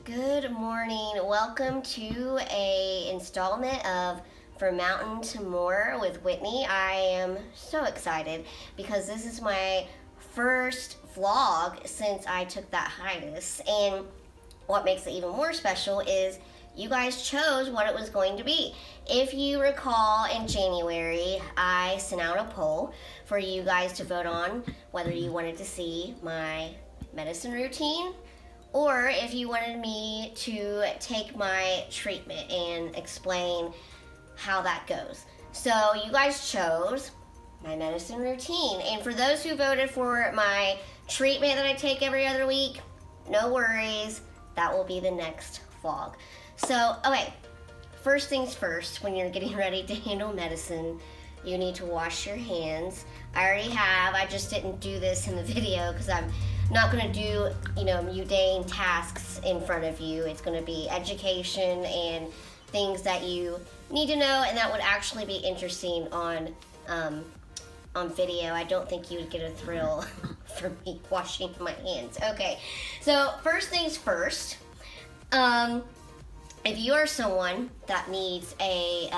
Good morning. Welcome to a installment of From Mountain to More with Whitney. I am so excited because this is my first vlog since I took that hiatus, and what makes it even more special is you guys chose what it was going to be. If you recall, in January, I sent out a poll for you guys to vote on whether you wanted to see my medicine routine or if you wanted me to take my treatment and explain how that goes. So you guys chose my medicine routine. And for those who voted for my treatment that I take every other week, no worries, that will be the next vlog. So, okay, first things first, when you're getting ready to handle medicine, you need to wash your hands. I already have, I just didn't do this in the video because I'm not going to do, mundane tasks in front of you. It's going to be education and things that you need to know and that would actually be interesting on video. I don't think you would get a thrill from me washing my hands. Okay, so first things first, if you are someone that needs a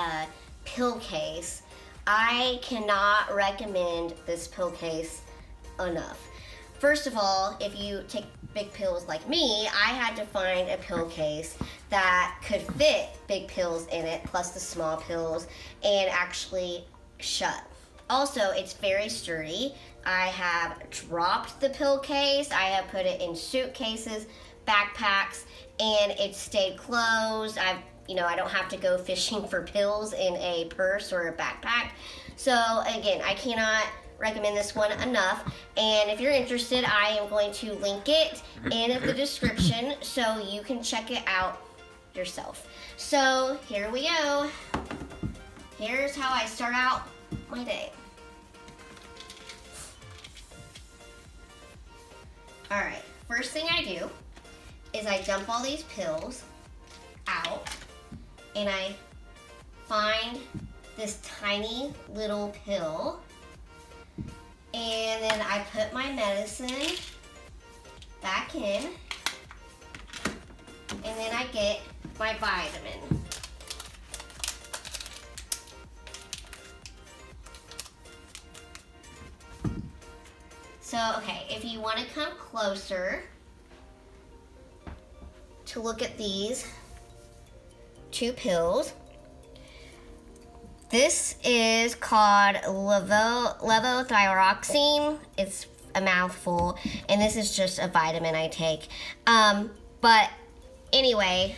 pill case, I cannot recommend this pill case enough. First of all, if you take big pills like me, I had to find a pill case that could fit big pills in it, plus the small pills, and actually shut. Also, it's very sturdy. I have dropped the pill case, I have put it in suitcases, backpacks, and it stayed closed. I don't have to go fishing for pills in a purse or a backpack. So again, I cannot recommend this one enough, and if you're interested, I am going to link it in the description so you can check it out yourself. So here we go. Here's how I start out my day. Alright, first thing I do is I dump all these pills out and I find this tiny little pill, and then I put my medicine back in, and then I get my vitamin. So, okay, if you want to come closer to look at these two pills, this is called levothyroxine. It's a mouthful, and this is just a vitamin I take. But anyway,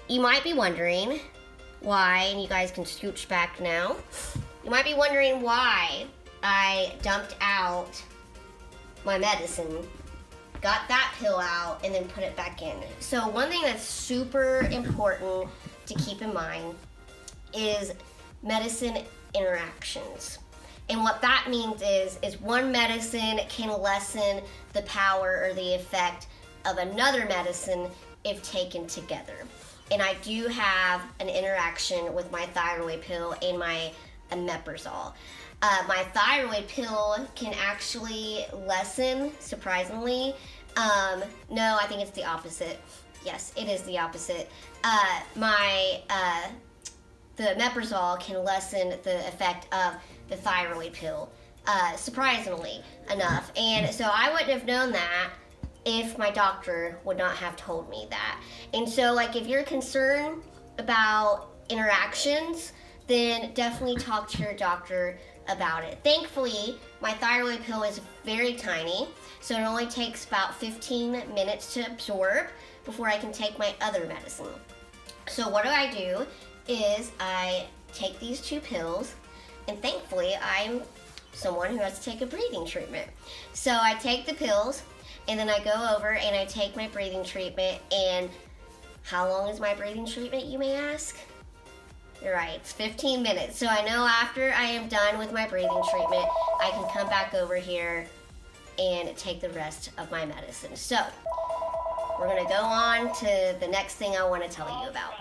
you might be wondering why, and you guys can scooch back now. You might be wondering why I dumped out my medicine, got that pill out, and then put it back in. So one thing that's super important to keep in mind is medicine interactions. And what that means is one medicine can lessen the power or the effect of another medicine if taken together. And I do have an interaction with my thyroid pill and my omeprazole. My thyroid pill can actually lessen, surprisingly. No, I think it's the opposite. Yes, it is the opposite. The omeprazole can lessen the effect of the thyroid pill, surprisingly enough. And so I wouldn't have known that if my doctor would not have told me that. And so, if you're concerned about interactions, then definitely talk to your doctor about it. Thankfully, my thyroid pill is very tiny, so it only takes about 15 minutes to absorb before I can take my other medicine. So what do? Is I take these two pills, and thankfully I'm someone who has to take a breathing treatment. So I take the pills, and then I go over and I take my breathing treatment. And how long is my breathing treatment, you may ask? You're right, it's 15 minutes. So I know after I am done with my breathing treatment, I can come back over here and take the rest of my medicine. So we're gonna go on to the next thing I wanna tell you about.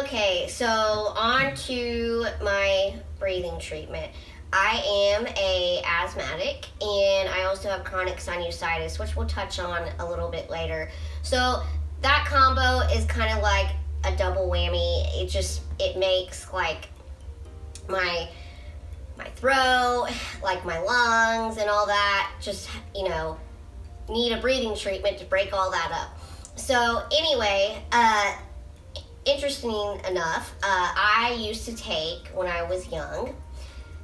Okay, so on to my breathing treatment. I am a asthmatic, and I also have chronic sinusitis, which we'll touch on a little bit later. So that combo is kind of like a double whammy. It makes like my throat, like my lungs and all that, just, need a breathing treatment to break all that up. So anyway, interesting enough, I used to take, when I was young,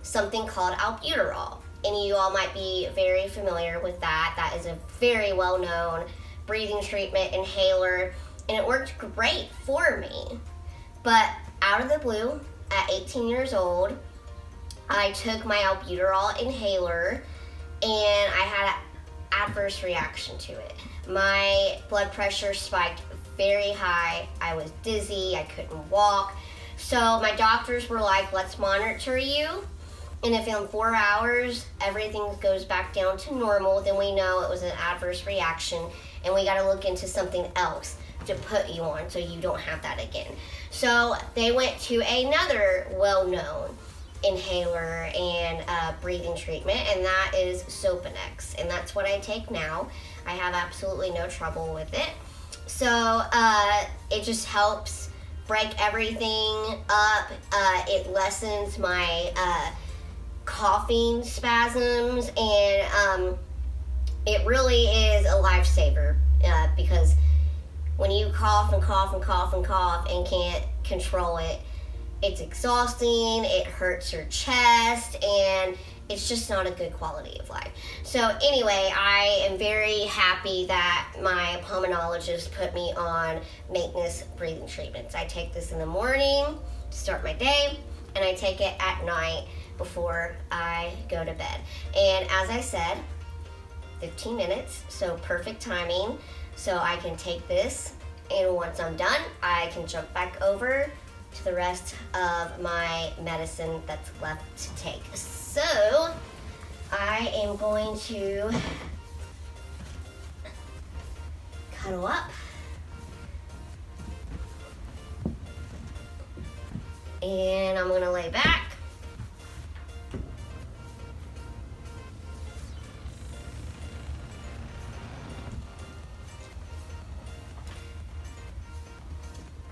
something called albuterol. And you all might be very familiar with that. That is a very well-known breathing treatment, inhaler, and it worked great for me. But out of the blue, at 18 years old, I took my albuterol inhaler and I had an adverse reaction to it. My blood pressure spiked very high. I was dizzy. I couldn't walk. So my doctors were like, let's monitor you. And if in 4 hours everything goes back down to normal, then we know it was an adverse reaction and we got to look into something else to put you on so you don't have that again. So they went to another well-known inhaler and breathing treatment, and that is Sopanex, and that's what I take now. I have absolutely no trouble with it. So it just helps break everything up. It lessens my coughing spasms, and it really is a lifesaver because when you cough and cough and cough and cough and can't control it, it's exhausting, it hurts your chest, and it's just not a good quality of life. So anyway, I am very happy that my pulmonologist put me on maintenance breathing treatments. I take this in the morning to start my day, and I take it at night before I go to bed. And as I said, 15 minutes, so perfect timing. So I can take this, and once I'm done, I can jump back over to the rest of my medicine that's left to take. So I am going to cuddle up and I'm going to lay back.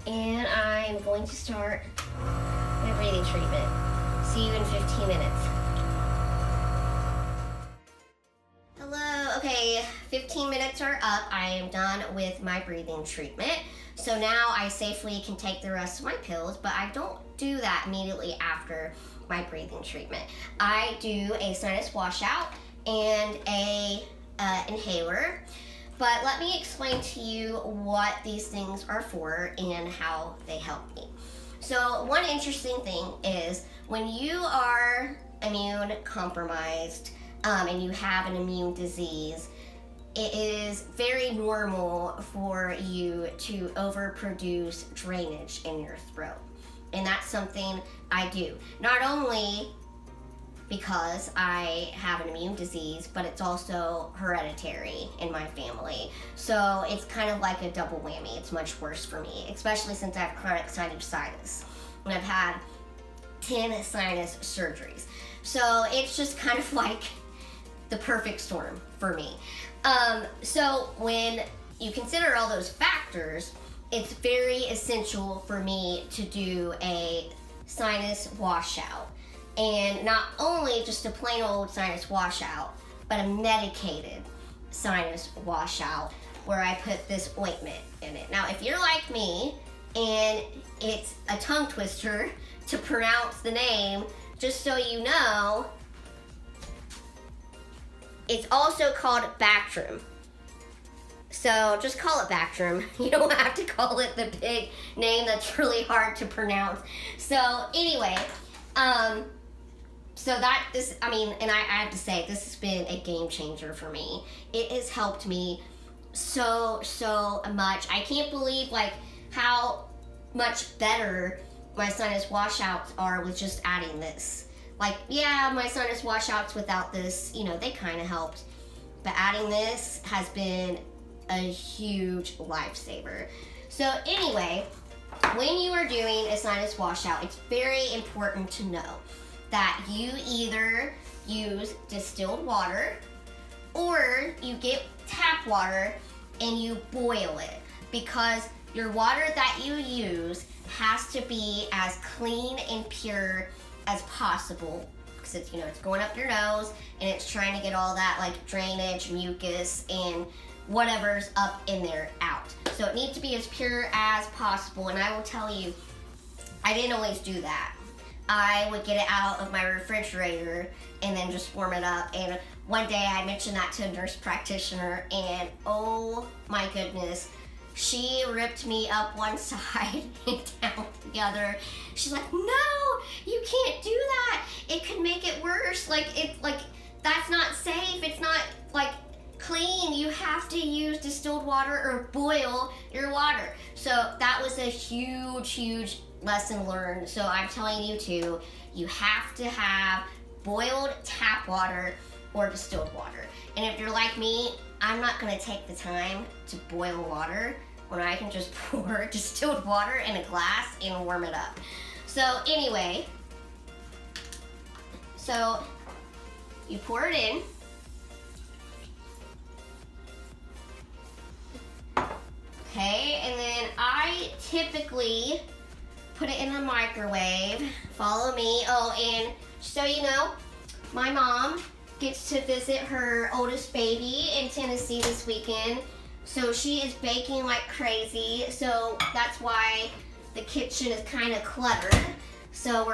And I'm going to start my breathing treatment. See you in 15 minutes. Hello, okay, 15 minutes are up. I am done with my breathing treatment. So now I safely can take the rest of my pills, but I don't do that immediately after my breathing treatment. I do a sinus washout and a inhaler. But let me explain to you what these things are for and how they help me. So one interesting thing is when you are immune compromised and you have an immune disease, it is very normal for you to overproduce drainage in your throat. And that's something I do. Not only because I have an immune disease, but it's also hereditary in my family. So it's kind of like a double whammy. It's much worse for me, especially since I have chronic sinusitis. And I've had 10 sinus surgeries. So it's just kind of like the perfect storm for me. So when you consider all those factors, it's very essential for me to do a sinus washout. And not only just a plain old sinus washout, but a medicated sinus washout where I put this ointment in it. Now, if you're like me and it's a tongue twister to pronounce the name, just so you know, it's also called Bactrim. So just call it Bactrim. You don't have to call it the big name that's really hard to pronounce. So anyway, so that is, and I have to say, this has been a game changer for me. It has helped me so much. I can't believe how much better my sinus washouts are with just adding this. My sinus washouts without this, they kind of helped. But adding this has been a huge lifesaver. So anyway, when you are doing a sinus washout, it's very important to know that you either use distilled water or you get tap water and you boil it, because your water that you use has to be as clean and pure as possible, because it's, it's going up your nose and it's trying to get all that like drainage, mucus, and whatever's up in there out. So it needs to be as pure as possible. And I will tell you, I didn't always do that. I would get it out of my refrigerator and then just warm it up. And one day I mentioned that to a nurse practitioner, and oh my goodness, she ripped me up one side and down the other. She's like, no, you can't do that. It could make it worse. Like, that's not safe. It's not like clean. You have to use distilled water or boil your water. So that was a huge lesson learned. So I'm telling you too, you have to have boiled tap water or distilled water. And if you're like me, I'm not gonna take the time to boil water when I can just pour distilled water in a glass and warm it up. So anyway, so you pour it in. Okay, and then I typically put it in the microwave. Follow me. Oh, and so you know, my mom gets to visit her oldest baby in Tennessee this weekend. So she is baking like crazy. So that's why the kitchen is kind of cluttered. So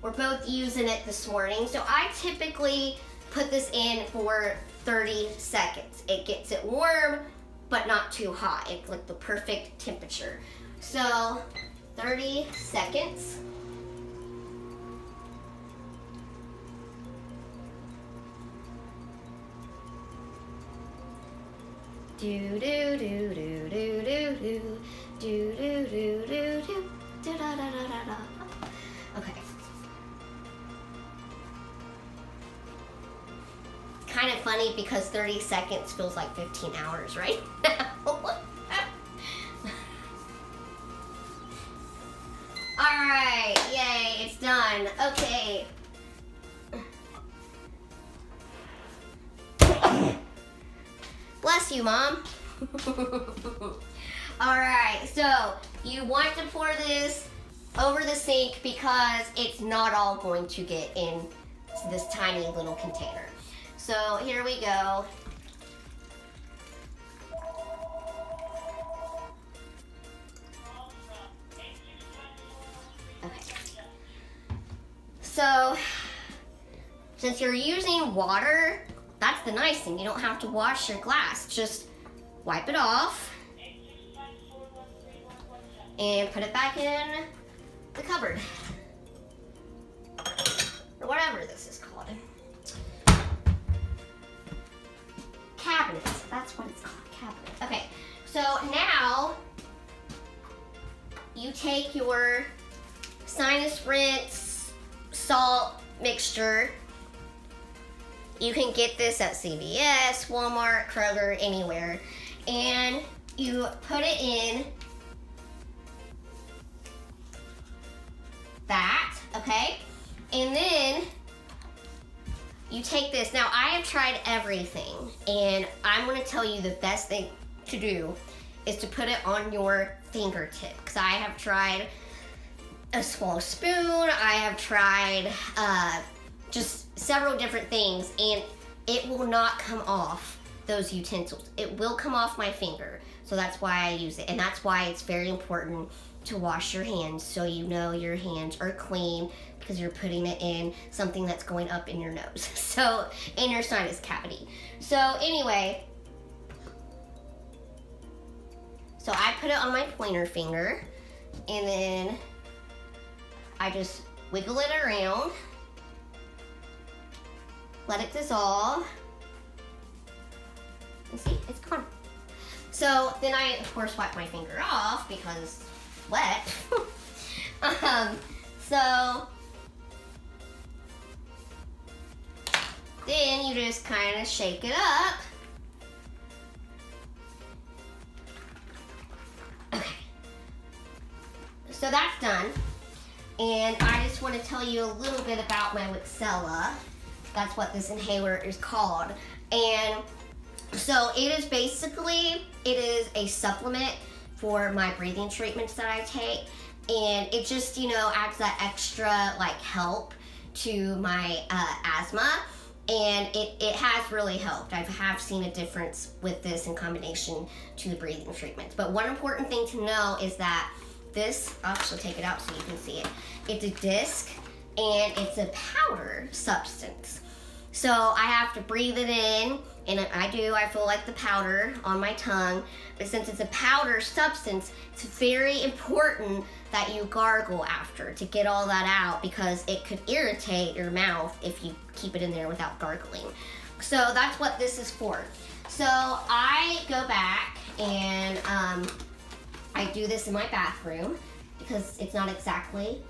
we're both using it this morning. So I typically put this in for 30 seconds. It gets it warm, but not too hot. It's like the perfect temperature. So 30 seconds. Do do do do do do do do do do do do da da da da da. Okay. Kind of funny because 30 seconds feels like 15 hours right now. Alright, yay, it's done. Okay. Bless you, Mom. Alright, so you want to pour this over the sink because it's not all going to get in this tiny little container. So here we go. Okay. So, since you're using water, that's the nice thing. You don't have to wash your glass. Just wipe it off and put it back in the cupboard. Or whatever this is called. Cabinet. That's what it's called. Cabinet. Okay. So now you take your sinus rinse salt mixture. You can get this at CVS, Walmart, Kroger, anywhere. And you put it in that, okay? And then you take this. Now, I have tried everything, and I'm gonna tell you the best thing to do is to put it on your fingertip, because I have tried a small spoon, I have tried just several different things, and it will not come off those utensils. It will come off my finger, so that's why I use it, and that's why it's very important to wash your hands so you know your hands are clean, because you're putting it in something that's going up in your nose, so in your sinus cavity. So anyway, so I put it on my pointer finger, and then I just wiggle it around, let it dissolve, and see, it's gone. So then I, of course, wipe my finger off because it's wet. So then you just kind of shake it up. Okay. So that's done. And I just want to tell you a little bit about my Wixella. That's what this inhaler is called. And so it is a supplement for my breathing treatments that I take. And it just, adds that extra help to my asthma. And it has really helped. I have seen a difference with this in combination to the breathing treatments. But one important thing to know is that this, I'll actually take it out so you can see it. It's a disc and it's a powder substance. So I have to breathe it in, and I feel like the powder on my tongue. But since it's a powder substance, it's very important that you gargle after to get all that out, because it could irritate your mouth if you keep it in there without gargling. So that's what this is for. So I go back and I do this in my bathroom because it's not exactly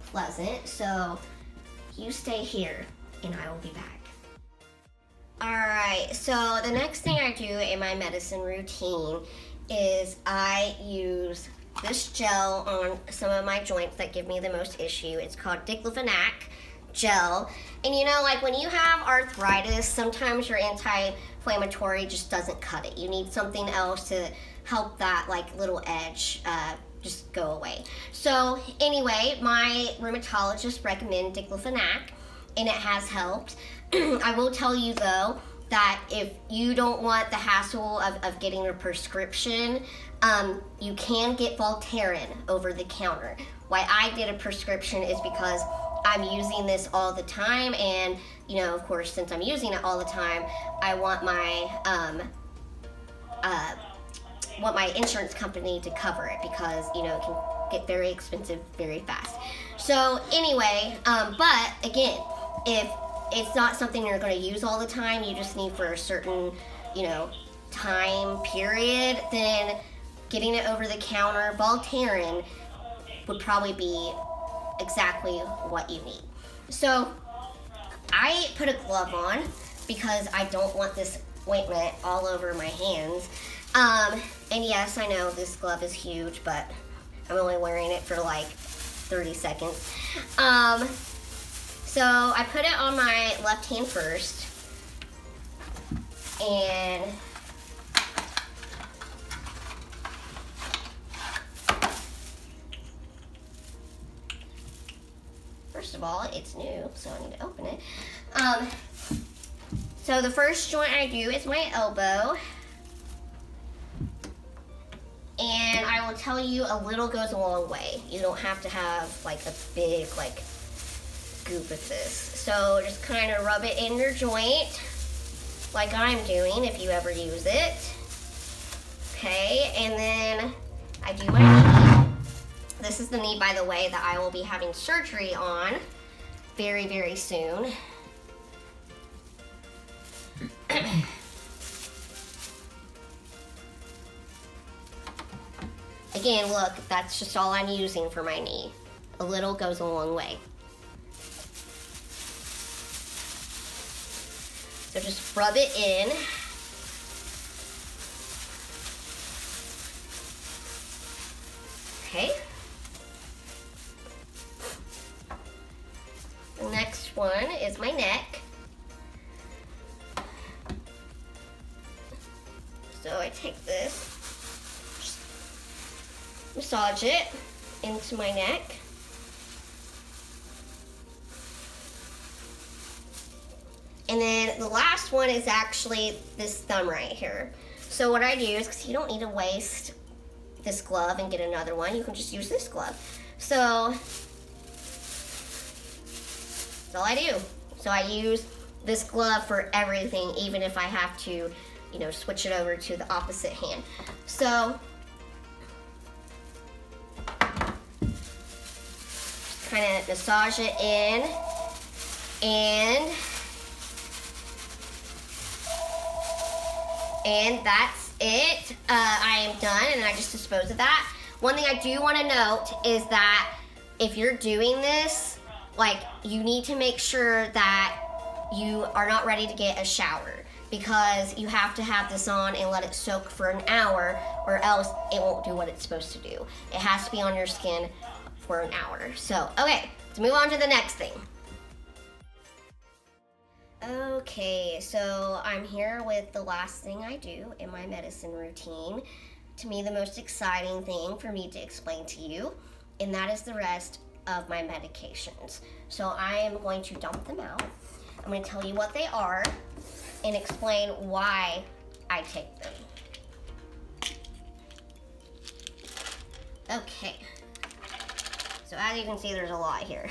pleasant. So you stay here and I will be back. Alright, so the next thing I do in my medicine routine is I use this gel on some of my joints that give me the most issue. It's called diclofenac gel. And when you have arthritis, sometimes your anti-inflammatory just doesn't cut it. You need something else to help that little edge just go away. So anyway, my rheumatologist recommended diclofenac, and it has helped. I will tell you though that if you don't want the hassle of getting a prescription, you can get Voltaren over the counter. Why I did a prescription is because I'm using this all the time, and of course, since I'm using it all the time, I want my insurance company to cover it, because it can get very expensive very fast. So anyway, but again, if it's not something you're going to use all the time, you just need for a certain time period, then getting it over the counter, Voltaren would probably be exactly what you need. So I put a glove on because I don't want this ointment all over my hands. And yes, I know this glove is huge, but I'm only wearing it for 30 seconds. So I put it on my left hand first, and first of all, it's new, so I need to open it. So the first joint I do is my elbow. And I will tell you, a little goes a long way. You don't have to have a big goop of this. So just kind of rub it in your joint like I'm doing if you ever use it. Okay, and then I do my knee. This is the knee, by the way, that I will be having surgery on very, very soon. Again, look, that's just all I'm using for my knee. A little goes a long way. So just rub it in. Okay. The next one is my neck. So I take this, just massage it into my neck. And then the last one is actually this thumb right here. So what I do is, because you don't need to waste this glove and get another one, you can just use this glove. So that's all I do. So I use this glove for everything, even if I have to, switch it over to the opposite hand. So just kind of massage it in, and that's it. I am done, and I just dispose of that. One thing I do want to note is that if you're doing this, you need to make sure that you are not ready to get a shower, because you have to have this on and let it soak for an hour, or else it won't do what it's supposed to do. It has to be on your skin for an hour. So, okay, let's move on to the next thing. Okay, so I'm here with the last thing I do in my medicine routine. To me, the most exciting thing for me to explain to you, and that is the rest of my medications. So I am going to dump them out. I'm going to tell you what they are and explain why I take them. Okay. So as you can see, there's a lot here.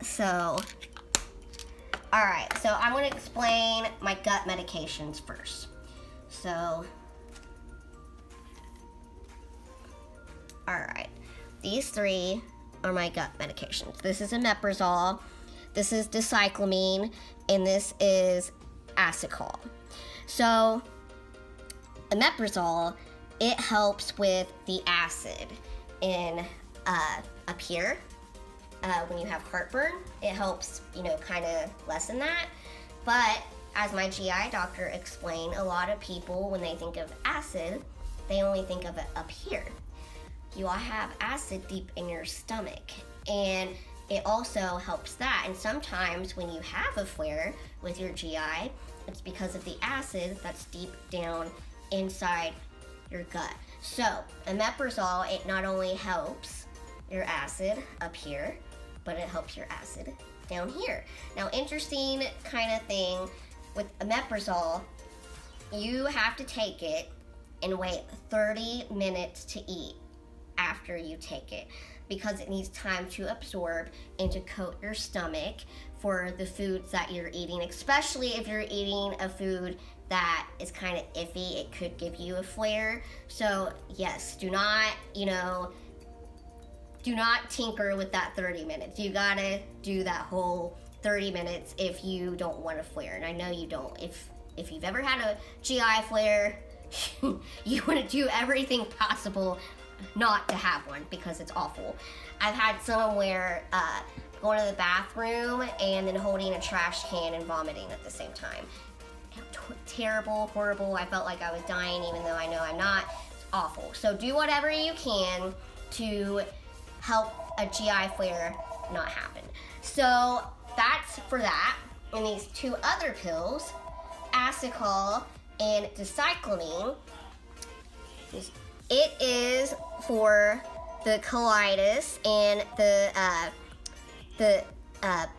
So, alright, so I'm going to explain my gut medications first. So, alright, these three are my gut medications. This is omeprazole, this is dicyclamine, and this is acetol. So, omeprazole, it helps with the acid in up here. When you have heartburn, it helps, kind of lessen that. But as my GI doctor explained, a lot of people, when they think of acid, they only think of it up here. You all have acid deep in your stomach, and it also helps that. And sometimes when you have a flare with your GI, it's because of the acid that's deep down inside your gut. So omeprazole, it not only helps your acid up here, but it helps your acid down here. Now, interesting kind of thing with omeprazole, you have to take it and wait 30 minutes to eat after you take it, because it needs time to absorb and to coat your stomach for the foods that you're eating, especially if you're eating a food that is kind of iffy. It could give you a flare. So yes, do not tinker with that 30 minutes. You gotta do that whole 30 minutes if you don't want a flare. And I know you don't. If you've ever had a GI flare, you want to do everything possible not to have one, because it's awful. I've had some where going to the bathroom and then holding a trash can and vomiting at the same time. Terrible, horrible. I felt like I was dying, even though I know I'm not. It's awful. So do whatever you can to help a GI flare not happen. So that's for that. And these two other pills, acetol and dicyclamine, it is for the colitis and the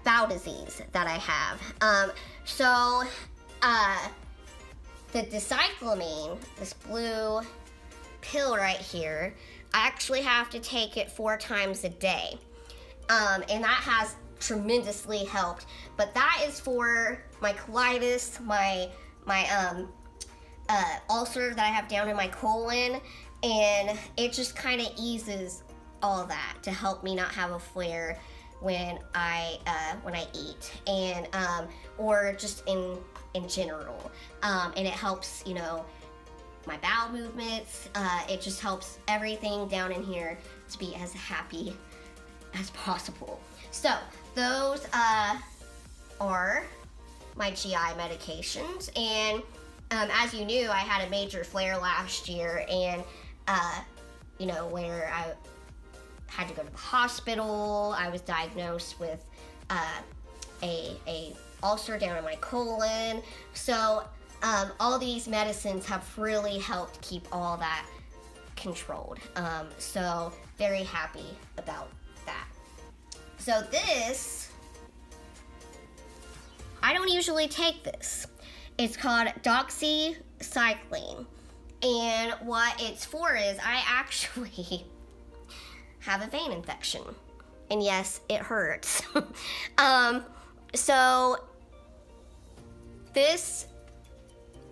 bowel disease that I have. The dicyclamine, this blue pill right here, I actually have to take it 4 times a day. And that has tremendously helped. But that is for my colitis, my ulcer that I have down in my colon, and it just kind of eases all that to help me not have a flare when I eat, and or just in general. And it helps, my bowel movements. It just helps everything down in here to be as happy as possible. So those are my GI medications. And as you knew, I had a major flare last year, and where I had to go to the hospital. I was diagnosed with a ulcer down in my colon. So all these medicines have really helped keep all that controlled. So very happy about that. So this, I don't usually take this. It's called doxycycline. And what it's for is I actually have a vein infection. And yes, it hurts. So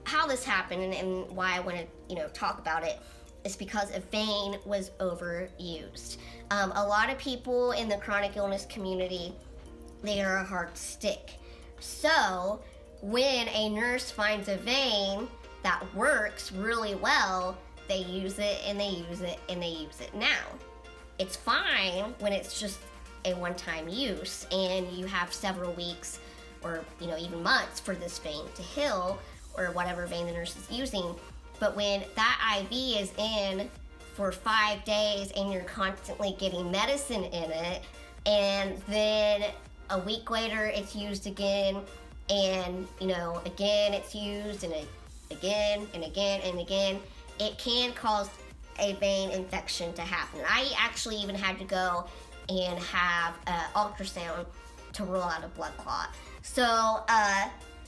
how this happened and why I want to, talk about it is because a vein was overused. A lot of people in the chronic illness community, they are a hard stick. So when a nurse finds a vein that works really well, they use it and they use it and they use it. Now, it's fine when it's just a one-time use and you have several weeks or even months for this vein to heal, or whatever vein the nurse is using. But when that IV is in for 5 days and you're constantly getting medicine in it, and then a week later it's used again, and again it's used, and again and again and again, it can cause a vein infection to happen. I actually even had to go and have an ultrasound to rule out a blood clot. So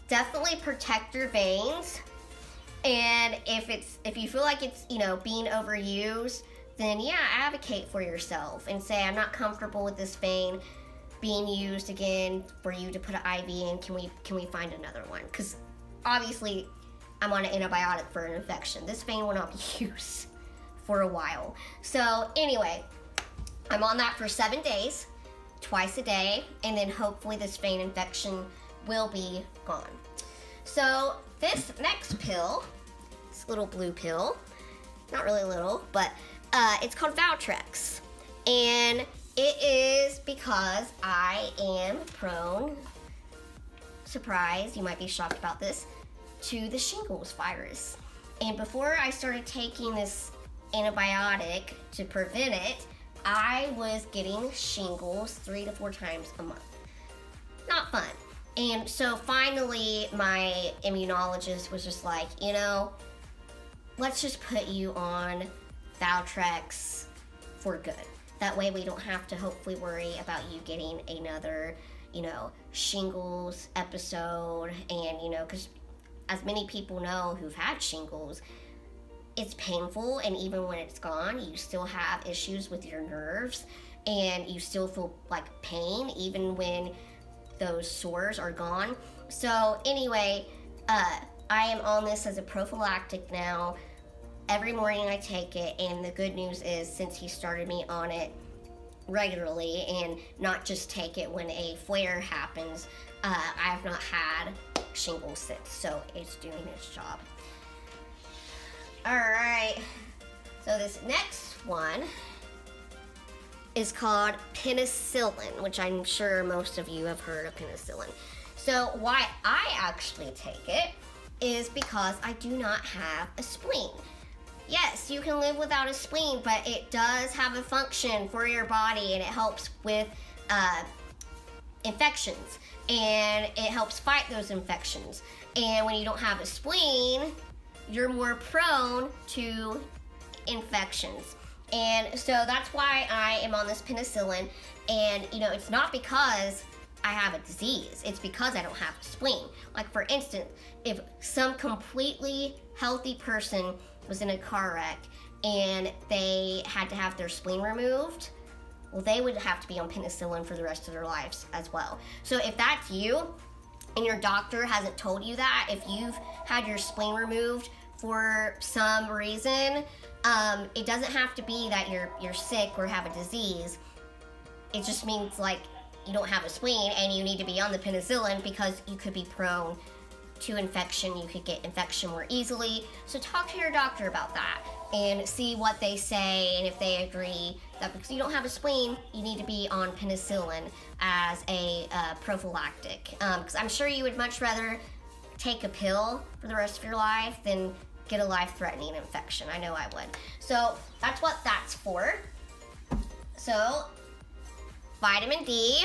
definitely protect your veins. And if you feel like it's being overused, then yeah, advocate for yourself and say, I'm not comfortable with this vein being used again for you to put an IV in. Can we find another one? Because obviously I'm on an antibiotic for an infection. This vein will not be used for a while. So anyway, I'm on that for 7 days, twice a day, and then hopefully this vein infection will be gone. So this next pill, this little blue pill, not really little, but it's called Valtrex. And it is because I am prone, surprise, you might be shocked about this, to the shingles virus. And before I started taking this antibiotic to prevent it, I was getting shingles 3 to 4 times a month. Not fun. And so finally my immunologist was just like, let's just put you on Valtrex for good. That way we don't have to hopefully worry about you getting another, shingles episode. And, because as many people know who've had shingles, it's painful, and even when it's gone, you still have issues with your nerves, and you still feel like pain even when those sores are gone. So anyway, I am on this as a prophylactic now. Every morning I take it, and the good news is, since he started me on it regularly and not just take it when a flare happens, I have not had shingles since, so it's doing its job. Alright, so this next one is called penicillin, which I'm sure most of you have heard of penicillin. So why I actually take it is because I do not have a spleen. Yes, you can live without a spleen, but it does have a function for your body, and it helps with infections, and it helps fight those infections. And when you don't have a spleen, you're more prone to infections. And so that's why I am on this penicillin. And it's not because I have a disease, it's because I don't have a spleen. Like, for instance, if some completely healthy person was in a car wreck and they had to have their spleen removed, well, they would have to be on penicillin for the rest of their lives as well. So if that's you and your doctor hasn't told you that, if you've had your spleen removed for some reason, it doesn't have to be that you're sick or have a disease. It just means like you don't have a spleen and you need to be on the penicillin because you could be prone to infection. You could get infection more easily. So talk to your doctor about that and see what they say, and if they agree that because you don't have a spleen, you need to be on penicillin as a prophylactic. Because I'm sure you would much rather take a pill for the rest of your life than get a life-threatening infection. I know I would. So that's what that's for. So vitamin D,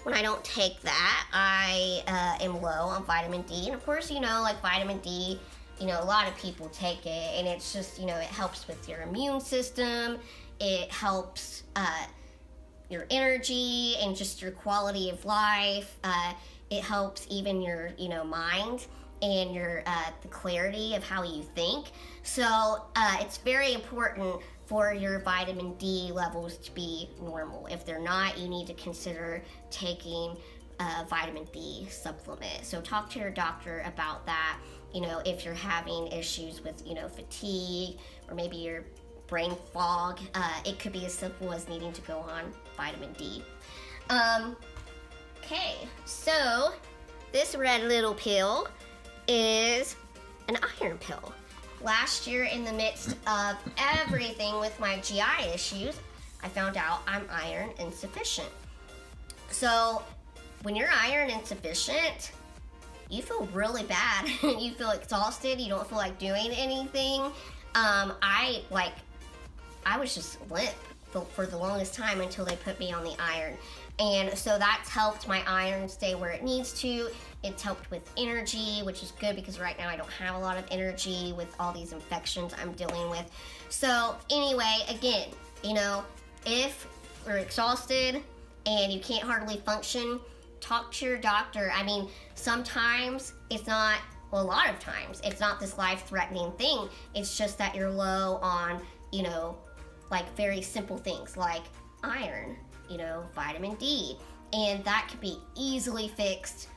when I don't take that, I am low on vitamin D. And of course, like vitamin D, a lot of people take it, and it's just, it helps with your immune system. It helps your energy and just your quality of life. It helps even your, mind and your the clarity of how you think. So it's very important for your vitamin D levels to be normal. If they're not, you need to consider taking a vitamin D supplement. So talk to your doctor about that. If you're having issues with, fatigue or maybe your brain fog, it could be as simple as needing to go on vitamin D. Okay, so this red little pill is an iron pill. Last year, in the midst of everything with my GI issues, I found out I'm iron insufficient. So when you're iron insufficient, you feel really bad. You feel exhausted. You don't feel like doing anything. I was just limp for the longest time until they put me on the iron. And so that's helped my iron stay where it needs to. It's helped with energy, which is good because right now I don't have a lot of energy with all these infections I'm dealing with. So anyway, again, if you're exhausted and you can't hardly function, talk to your doctor. I mean, sometimes it's not, well, a lot of times, it's not this life-threatening thing. It's just that you're low on, like very simple things like iron, vitamin D. And that can be easily fixed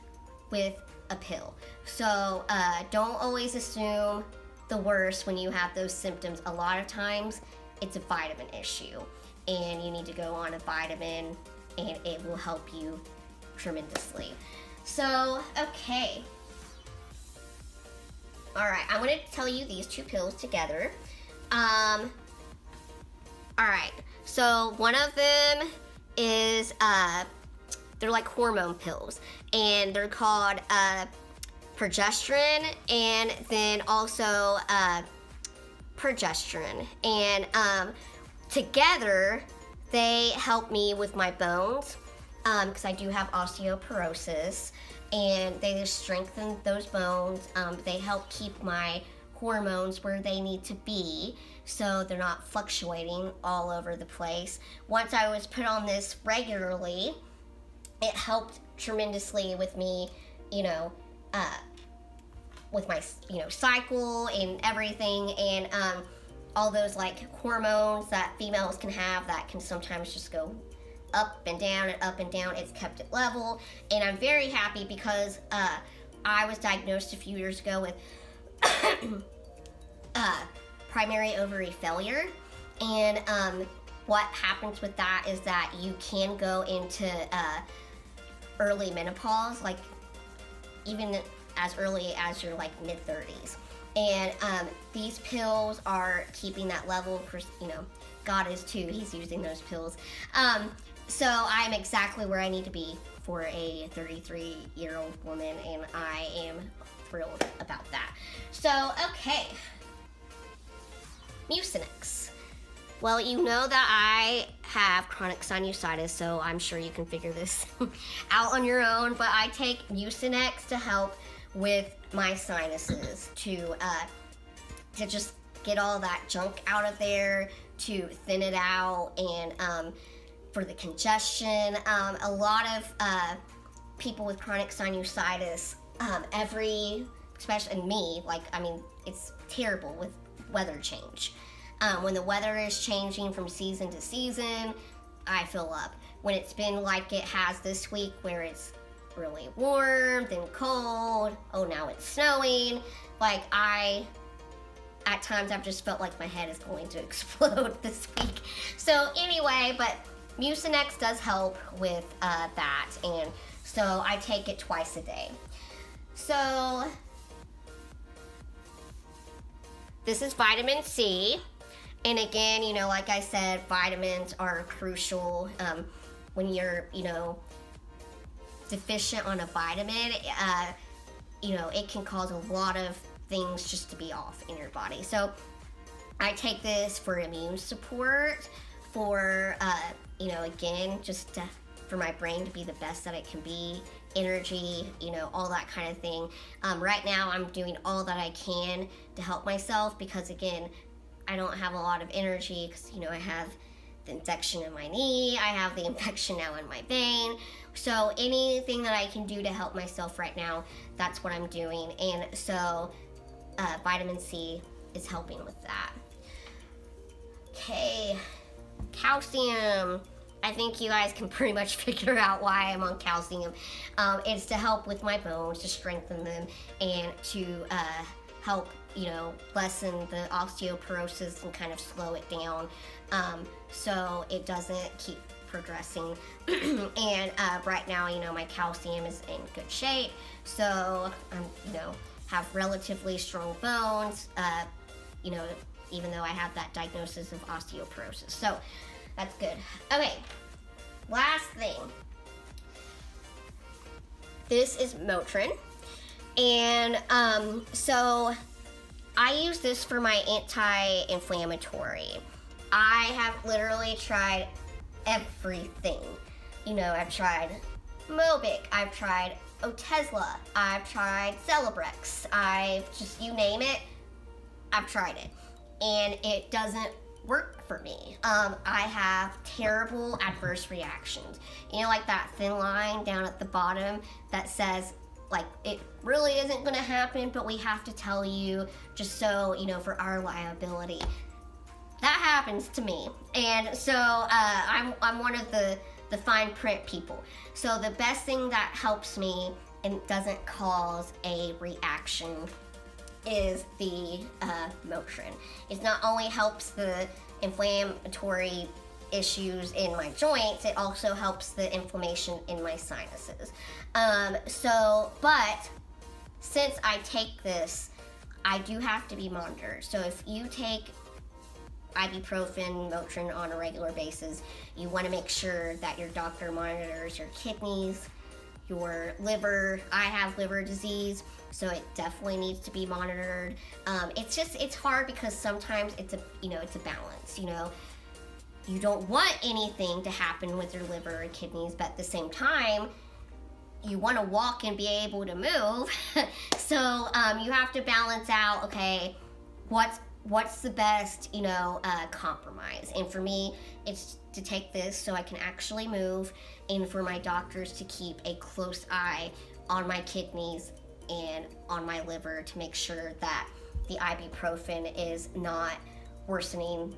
with a pill. So don't always assume the worst when you have those symptoms. A lot of times it's a vitamin issue and you need to go on a vitamin and it will help you tremendously. So, okay. All right, I'm going to tell you these two pills together. All right, so one of them is, they're like hormone pills, and they're called progesterone and then also progesterone. And together, they help me with my bones because I do have osteoporosis, and they just strengthen those bones. They help keep my hormones where they need to be so they're not fluctuating all over the place. Once I was put on this regularly, it helped tremendously with me, with my, cycle and everything, and all those like hormones that females can have that can sometimes just go up and down and up and down. It's kept it level, and I'm very happy because I was diagnosed a few years ago with primary ovary failure, and what happens with that is that you can go into early menopause, like even as early as your like mid-30s. And these pills are keeping that level. Of course, God is too. He's using those pills. So I'm exactly where I need to be for a 33-year-old woman, and I am thrilled about that. So, okay. Mucinex. Well, you know that I have chronic sinusitis, so I'm sure you can figure this out on your own, but I take Mucinex to help with my sinuses, to just get all that junk out of there, to thin it out, and for the congestion. A lot of people with chronic sinusitis, especially me, it's terrible with weather change. When the weather is changing from season to season, I fill up. When it's been like it has this week, where it's really warm, then cold, oh now it's snowing, at times I've just felt like my head is going to explode this week. So anyway, but Mucinex does help with that, and so I take it twice a day. So this is vitamin C, and again, like I said, vitamins are crucial. When you're, deficient on a vitamin, it can cause a lot of things just to be off in your body. So I take this for immune support, for again, for my brain to be the best that it can be, energy, all that kind of thing. Right now I'm doing all that I can to help myself because, again, I don't have a lot of energy because, I have the infection in my knee, I have the infection now in my vein. So anything that I can do to help myself right now, that's what I'm doing. And so vitamin C is helping with that. Okay, calcium. I think you guys can pretty much figure out why I'm on calcium. It's to help with my bones, to strengthen them, and to help, lessen the osteoporosis and kind of slow it down, so it doesn't keep progressing. And right now, my calcium is in good shape, so I'm, have relatively strong bones, even though I have that diagnosis of osteoporosis. So that's good. Okay, last thing. This is Motrin. And so I use this for my anti-inflammatory. I have literally tried everything. You know, I've tried Mobic, I've tried Otezla, I've tried Celebrex, you name it, I've tried it. And it doesn't work for me. I have terrible adverse reactions. You know, like that thin line down at the bottom that says, like, it really isn't gonna happen, but we have to tell you just so, you know, for our liability. That happens to me. And so I'm one of the fine print people. So the best thing that helps me and doesn't cause a reaction is the Motrin. It not only helps the inflammatory issues in my joints, it also helps the inflammation in my sinuses. But since I take this, I do have to be monitored. So if you take ibuprofen, Motrin on a regular basis, you want to make sure that your doctor monitors your kidneys, your liver. I have liver disease, so it definitely needs to be monitored. It's hard because sometimes it's a balance, you know. You don't want anything to happen with your liver and kidneys, but at the same time, you want to walk and be able to move. So you have to balance out, okay, what's the best, compromise. And for me, it's to take this so I can actually move, and for my doctors to keep a close eye on my kidneys and on my liver to make sure that the ibuprofen is not worsening,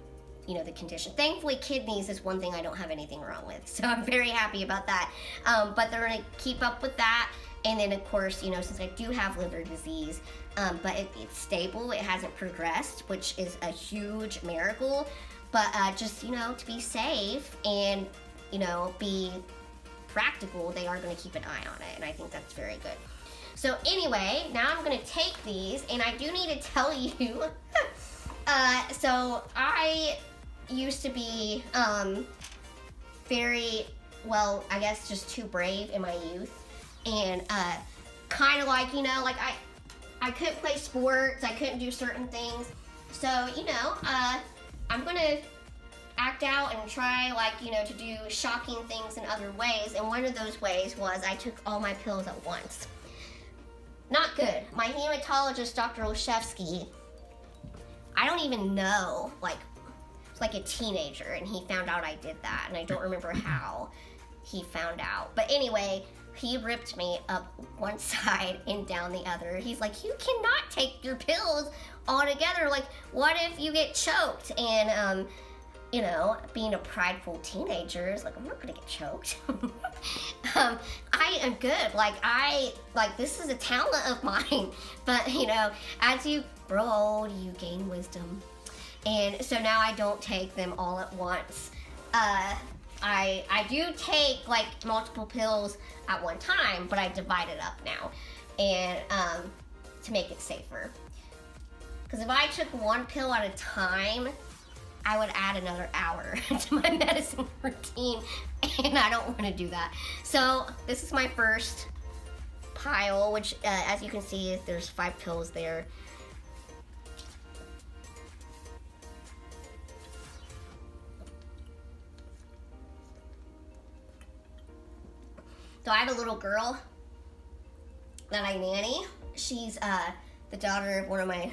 the condition. Thankfully, kidneys is one thing I don't have anything wrong with, so I'm very happy about that. But they're gonna keep up with that. And then, of course, since I do have liver disease, but it's stable, it hasn't progressed, which is a huge miracle. But just, to be safe and, be practical, they are going to keep an eye on it. And I think that's very good. So anyway, now I'm going to take these, and I do need to tell you, so I used to be very, well, I guess just too brave in my youth. And kind of like, I couldn't play sports, I couldn't do certain things. So, I'm gonna act out and try, to do shocking things in other ways. And one of those ways was I took all my pills at once. Not good. My hematologist, Dr. Olszewski, I don't even know, like a teenager, and he found out I did that, and I don't remember how he found out. But anyway, he ripped me up one side and down the other. He's like, you cannot take your pills all together. Like, what if you get choked? And, being a prideful teenager is like, I'm not gonna get choked. I am good. This is a talent of mine. But, as you grow old, you gain wisdom. And so now I don't take them all at once. I do take multiple pills at one time, but I divide it up now, and to make it safer. Because if I took one pill at a time, I would add another hour to my medicine routine, and I don't want to do that. So this is my first pile, which as you can see, there's 5 pills there. So I have a little girl that I nanny. She's the daughter of one of my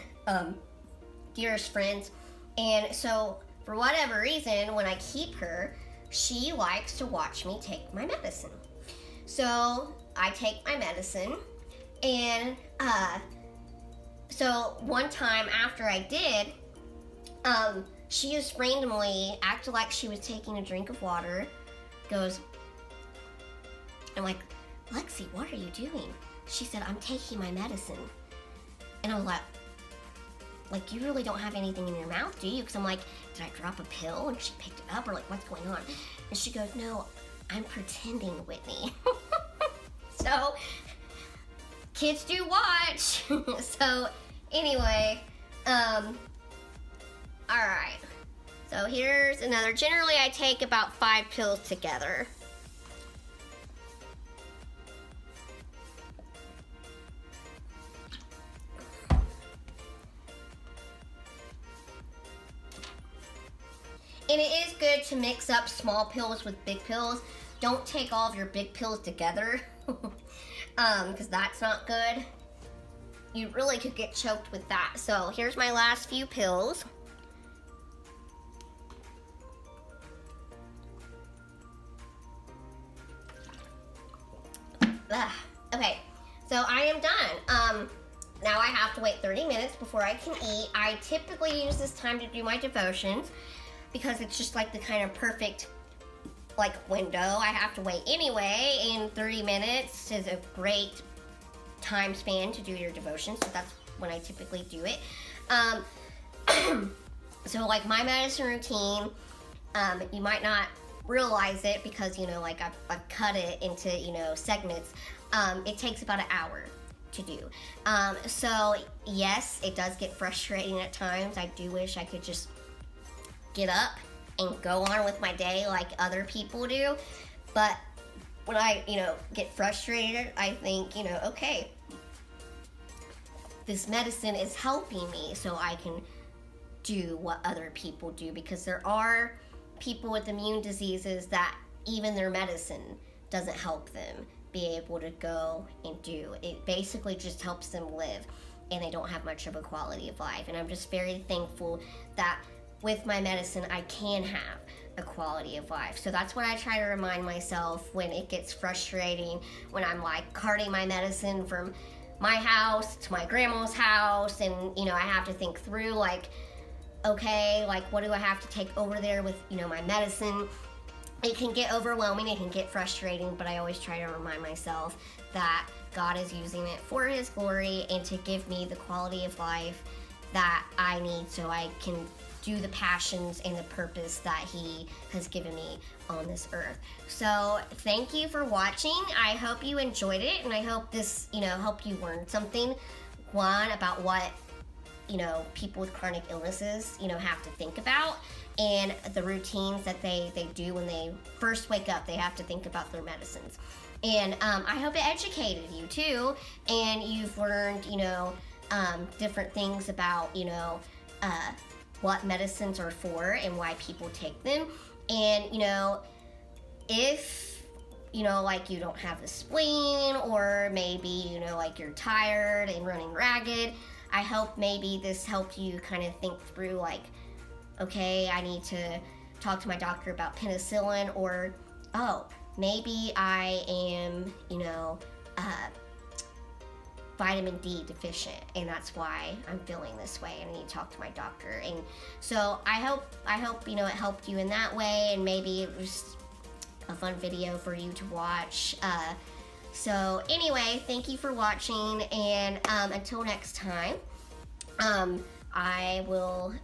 dearest friends. And so for whatever reason, when I keep her, she likes to watch me take my medicine. So I take my medicine, and so one time after I did, she just randomly acted like she was taking a drink of water, goes, I'm like, Lexi, what are you doing? She said, I'm taking my medicine. And I was like, you really don't have anything in your mouth, do you? Because I'm like, did I drop a pill? And she picked it up, or what's going on? And she goes, no, I'm pretending, Whitney. So, kids do watch. So, anyway, all right. So here's another. Generally, I take about 5 pills together. And it is good to mix up small pills with big pills. Don't take all of your big pills together, because that's not good. You really could get choked with that. So here's my last few pills. Okay, so I am done. Now I have to wait 30 minutes before I can eat. I typically use this time to do my devotions because it's just like the kind of perfect like window. I have to wait anyway, and 30 minutes is a great time span to do your devotions, so that's when I typically do it. So like my medicine routine, you might not realize it because, you know, like I've cut it into, you know, segments. It takes about an hour to do. So yes, it does get frustrating at times. I do wish I could just get up and go on with my day like other people do. But when I, you know, get frustrated, I think, you know, okay, this medicine is helping me so I can do what other people do, because there are people with immune diseases that even their medicine doesn't help them be able to go and do. It basically just helps them live, and they don't have much of a quality of life. And I'm just very thankful that with my medicine I can have a quality of life. So that's what I try to remind myself when it gets frustrating, when I'm like carting my medicine from my house to my grandma's house, and you know, I have to think through like, okay, like what do I have to take over there with, you know, my medicine. It can get overwhelming, it can get frustrating, but I always try to remind myself that God is using it for His glory and to give me the quality of life that I need so I can do the passions and the purpose that He has given me on this earth. So thank you for watching. I hope you enjoyed it, and I hope this, you know, helped you learn something. One, about what, you know, people with chronic illnesses, you know, have to think about, and the routines that they do when they first wake up. They have to think about their medicines. And I hope it educated you too, and you've learned, you know, different things about, you know, what medicines are for and why people take them. And, you know, if, you know, like you don't have a spleen, or maybe, you know, like you're tired and running ragged, I hope maybe this helped you kind of think through like, okay, I need to talk to my doctor about penicillin, or, oh, maybe I am, you know, vitamin D deficient, and that's why I'm feeling this way, and I need to talk to my doctor. And so I hope, you know, it helped you in that way, and maybe it was a fun video for you to watch. So anyway, thank you for watching, and until next time, I will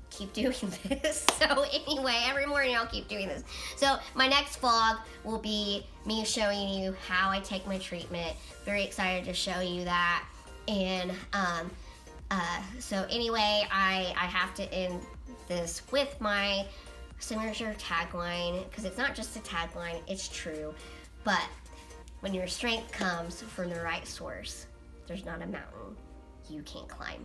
keep doing this. So anyway, every morning I'll keep doing this. So my next vlog will be me showing you how I take my treatment. Very excited to show you that. And so anyway, I have to end this with my signature tagline, because it's not just a tagline, it's true. But when your strength comes from the right source, there's not a mountain you can't climb.